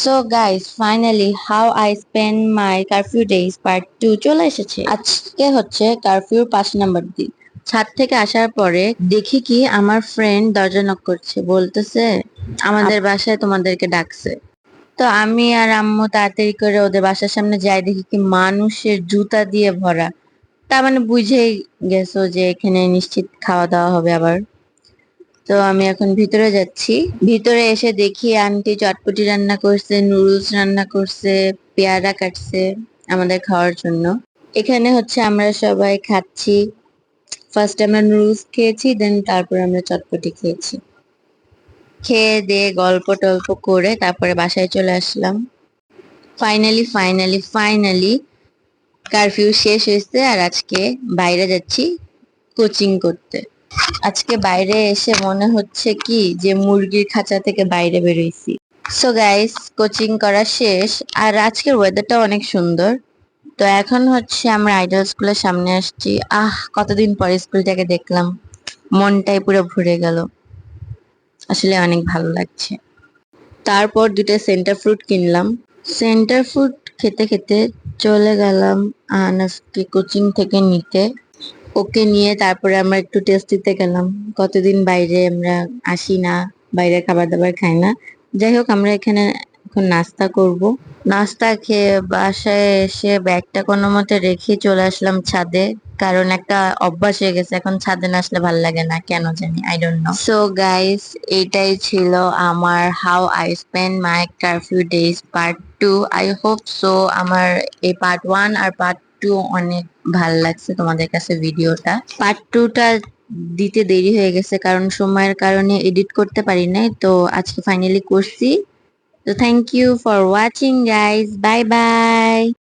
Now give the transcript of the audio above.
So guys, finally how I spend my curfew days part 2 চলে এসেছে। আজকে হচ্ছে কারফিউর 5 নম্বর দিন। ছাদ থেকে আসার পরে দেখি কি আমার ফ্রেন্ড দরজা নক করছে, বলতেছে আমাদের বাসায় তোমাদেরকে ডাকছে। তো আমি আর আম্মু তাড়াতাড়ি করে ওদের বাসার সামনে যাই, দেখি কি মানুষের জুতা দিয়ে ভরা। তার মানে বুঝেই গেছো যে এখানে নিশ্চিত খাওয়া দাওয়া হবে আবার। তো আমি এখন ভিতরে যাচ্ছি। ভিতরে এসে দেখি আন্টি চটপটি রান্না করছে, নুডলস রান্না করছে, পেয়ারা কাটছে আমাদের খাওয়ার জন্য। এখানে হচ্ছে আমরা সবাই খাচ্ছি। ফার্স্ট আমরা নুডলস খেয়েছি, দেন তারপরে আমরা চটপটি খেয়েছি। খেয়ে দিয়ে গল্প টল্প করে তারপরে বাসায় চলে আসলাম। ফাইনালি ফাইনালি ফাইনালি কারফিউ শেষ হয়েছে আর আজকে বাইরে যাচ্ছি কোচিং করতে। আজকে বাইরে এসে মনে হচ্ছে কি যে মুরগির খাঁচা থেকে বাইরে বেরোইছি। সো গাইস, কোচিং করা শেষ আর আজকের ওয়েদারটা অনেক সুন্দর। তো এখন হচ্ছে আমরা আইডল স্কুলের সামনে আসছি। কতদিন পরে স্কুলটাকে দেখলাম, মনটাই পুরো ভরে গেল। আসলে অনেক ভালো লাগছে। তারপর দুটো সেন্টার ফ্রুট কিনলাম। সেন্টার ফ্রুট খেতে খেতে চলে গেলাম আনাসকে কোচিং থেকে নিতে। ওকে নিয়ে তারপরে আমরা একটু টেস্ট দিতে গেলাম। কতদিন বাইরে আমরা আসি না, বাইরে খাবার দাবার খাই না। যাই হোক, আমরা এখানে এখন নাস্তা করব। নাস্তা খেয়ে বাসায় এসে ব্যাগটা কোনো মতে রেখে চলে আসলাম ছাদে। কারণ একটা অভ্যাস হয়ে গেছে, এখন ছাদে না আসলে ভালো লাগে না, কেন জানি, I don't know. So guys, এটাই ছিল আমার how I spend my curfew days part 2। I hope so আমার এই পার্ট 1 আর পার্ট 2 অনেক ভাল লাগছে তোমাদের কাছে। ভিডিওটা পার্ট 2টা দিতে দেরি হয়ে গেছে কারণ সময়ের কারণে এডিট করতে পারি নাই, তো আজকে ফাইনালি করছি। So thank you for watching guys. Bye bye.